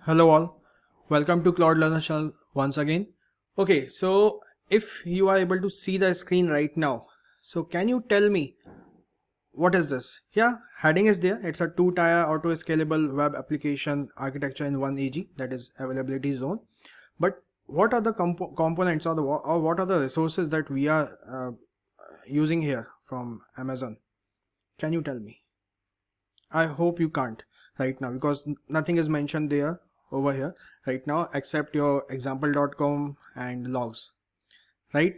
Hello all, welcome to Cloud Learner channel once again. Okay, so if you are able to see the screen right now, so can you tell me what is this? Yeah, heading is there. It's a two-tier auto-scalable web application architecture in one AG, that is availability zone. But what are the components or what are the resources that we are using here from Amazon? Can you tell me? I hope you can't right now because nothing is mentioned there over here right now except your example.com and logs, right?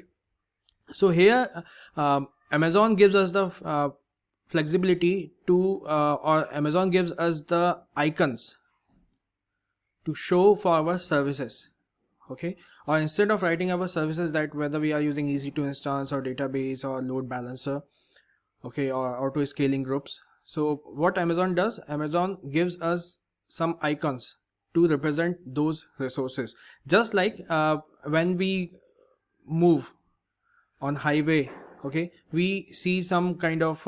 So here Amazon gives us the flexibility to or Amazon gives us the icons to show for our services. Okay, or instead of writing our services, that whether we are using EC2 instance or database or load balancer, okay, or auto scaling groups. So what Amazon does, Amazon gives us some icons to represent those resources, just like when we move on highway, okay, we see some kind of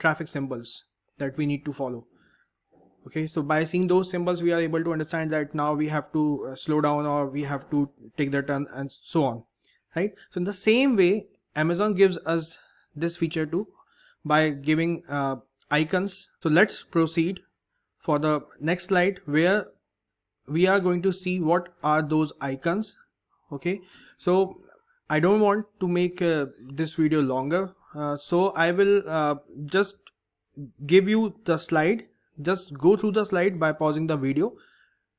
traffic symbols that we need to follow. Okay, so by seeing those symbols we are able to understand that now we have to slow down or we have to take the turn and so on, right? So in the same way Amazon gives us this feature too by giving icons. So let's proceed for the next slide where we are going to see what are those icons. Okay, so I don't want to make this video longer, so I will just give you the slide. Just go through the slide by pausing the video,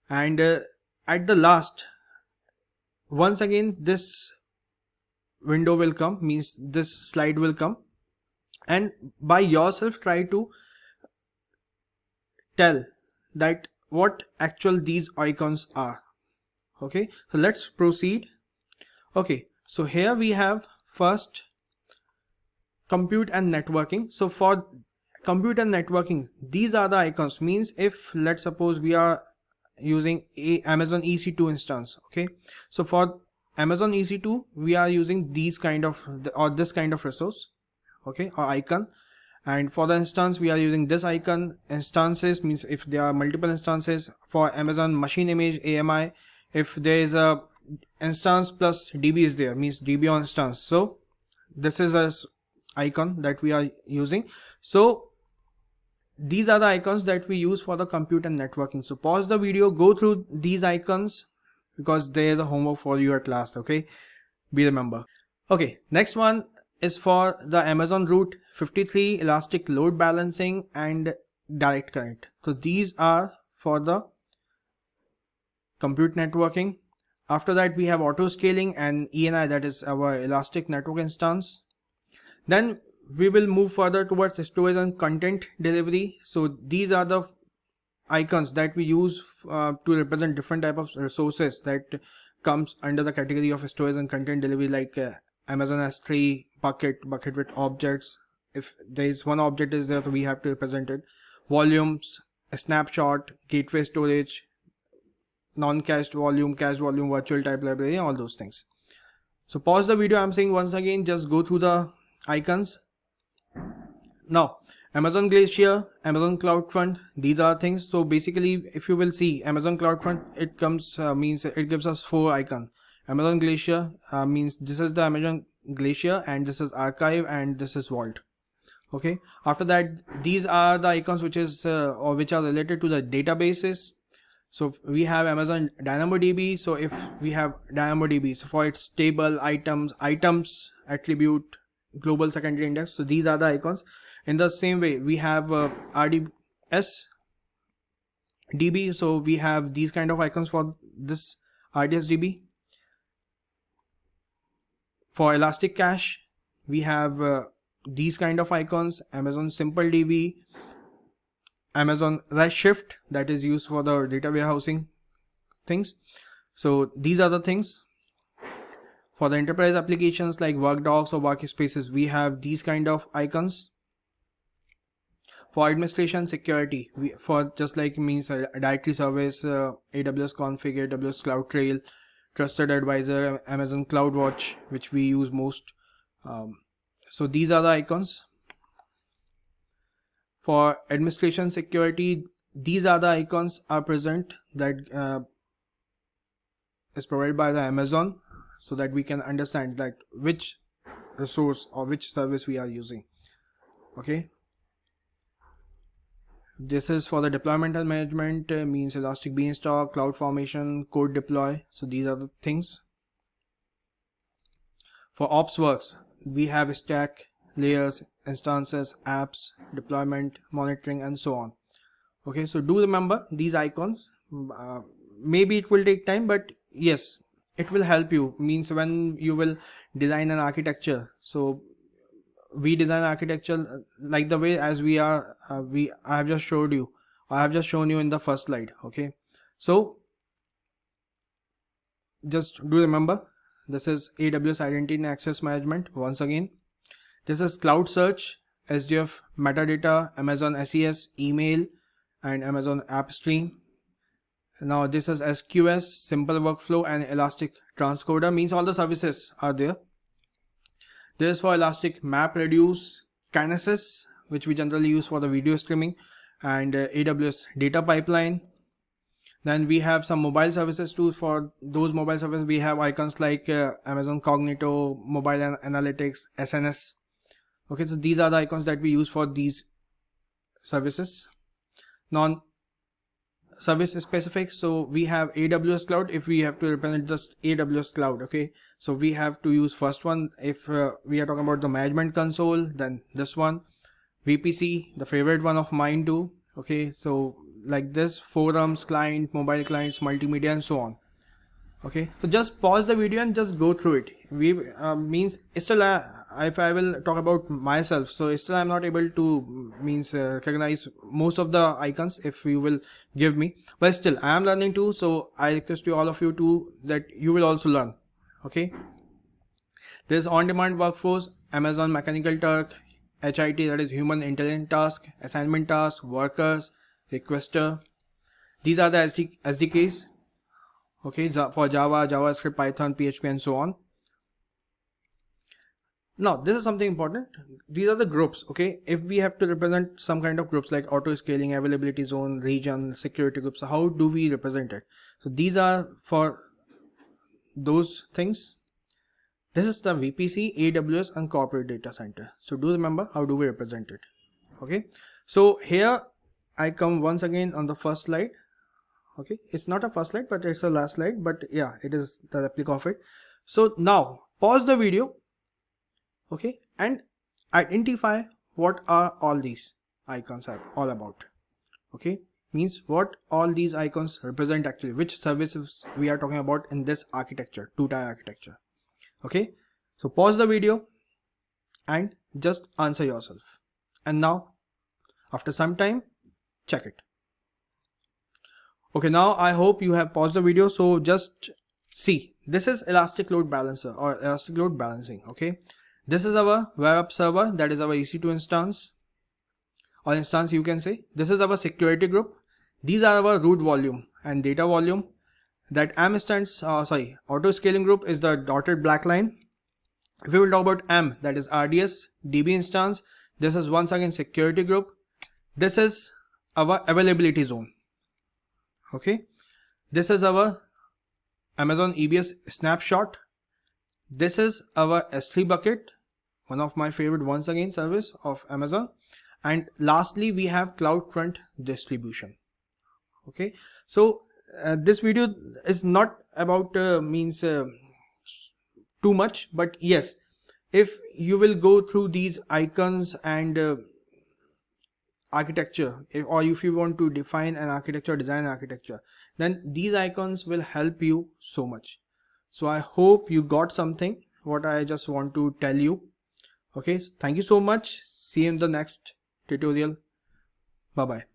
and at the last, once again this window will come, means this slide will come, and by yourself try to tell that what actual these icons are. Okay, so let's proceed. Okay, so here we have first compute and networking. So for compute and networking, these are the icons, means if let's suppose we are using a Amazon EC2 instance. Okay, so for Amazon EC2 we are using these kind of or this kind of resource, okay, or icon. And for the instance we are using this icon. Instances means if there are multiple instances. For Amazon machine image AMI, if there is a instance plus DB is there, means DB on instance. So this is a icon that we are using. So these are the icons that we use for the compute and networking. So pause the video, go through these icons because there is a homework for you at last. Okay, be remember. Okay, next one is for the Amazon Route 53 elastic load balancing and direct connect. So these are for the compute networking. After that we have auto scaling and ENI, that is our elastic network instance. Then we will move further towards storage and content delivery. So these are the icons that we use to represent different type of resources that comes under the category of storage and content delivery, like Amazon S3 bucket with objects. If there is one object is there, so we have to represent it. Volumes, a snapshot, gateway storage, non-cached volume, cached volume, virtual type library, all those things. So pause the video. I'm saying once again, just go through the icons. Now Amazon Glacier, Amazon CloudFront, these are things. So basically if you will see Amazon CloudFront, it comes means it gives us 4 icons. Amazon Glacier means this is the Amazon Glacier, and this is archive, and this is vault. Okay, after that these are the icons which is or which are related to the databases. So we have Amazon DynamoDB. So if we have DynamoDB, so for its table, items, attribute, global secondary index, so these are the icons. In the same way we have RDS DB, so we have these kind of icons for this RDS DB. For elastic cache we have these kind of icons. Amazon Simple DB, Amazon Redshift, that is used for the data warehousing things. So these are the things. For the enterprise applications like workdocs or workspaces, we have these kind of icons. For administration security, for just like means directory service, AWS config, AWS CloudTrail, Trusted Advisor, Amazon CloudWatch, which we use most. So these are the icons. For administration security, these are the icons are present that is provided by the Amazon, so that we can understand that which resource or which service we are using. Okay, this is for the deployment and management, means Elastic Beanstalk, CloudFormation, Code Deploy. So these are the things. For ops works, we have stack, layers, instances, apps, deployment, monitoring, and so on. Okay, so do remember these icons. Maybe it will take time, but yes, it will help you. Means when you will design an architecture, so we design architecture like the way as we are. I have just showed you. I have just shown you in the first slide. Okay, so just do remember, this is AWS Identity and Access Management. Once again, this is Cloud Search, SDF, metadata, Amazon SES, email, and Amazon App Stream. Now this is SQS, Simple Workflow, and Elastic Transcoder. Means all the services are there. This is for Elastic MapReduce, Kinesis, which we generally use for the video streaming, and AWS Data Pipeline. Then we have some mobile services too. For those mobile services, we have icons like Amazon Cognito, Mobile Analytics, SNS. Okay, so these are the icons that we use for these services. Non-service specific, so we have AWS Cloud. If we have to represent just AWS Cloud, okay, so we have to use first one. If we are talking about the management console, then this one. VPC, the favorite one of mine too. Okay, so like this, forums, client, mobile clients, multimedia, and so on. Okay, so just pause the video and just go through it. We means still if I will talk about myself, so still I'm not able to recognize most of the icons if you will give me, but still I am learning too. So I request you, all of you, to that you will also learn. Okay, there's on-demand workforce, Amazon Mechanical Turk, HIT, that is Human Intelligent Task, Assignment Task, Workers, Requester. These are the SDKs. Okay, for Java, JavaScript, Python, PHP, and so on. Now this is something important. These are the groups. Okay, if we have to represent some kind of groups like auto scaling, availability zone, region, security groups, so how do we represent it? So these are for those things. This is the VPC, AWS, and corporate data center. So do remember, how do we represent it? Okay, so here I come once again on the first slide. Okay, it's not a first slide, but it's a last slide, but yeah, it is the replica of it. So now pause the video, okay, and identify what are all these icons are all about. Okay, means what all these icons represent, actually which services we are talking about in this architecture, two-tier architecture. Okay, so pause the video and just answer yourself. And now after some time, check it. Okay, now I hope you have paused the video. So just see, this is Elastic Load Balancer or Elastic Load Balancing. Okay, this is our web app server, that is our EC2 instance or instance, you can say. This is our security group. These are our root volume and data volume. That AM stands, auto scaling group is the dotted black line. If we will talk about AM, that is RDS, DB instance. This is once again security group. This is our availability zone. Okay, this is our Amazon EBS snapshot. This is our S3 bucket, one of my favorite once again service of Amazon. And lastly, we have CloudFront distribution. Okay, so this video is not about too much, but yes, if you will go through these icons and architecture, or if you want to define an architecture, design architecture, then these icons will help you so much. So I hope you got something what I just want to tell you. Okay, thank you so much. See you in the next tutorial. Bye bye.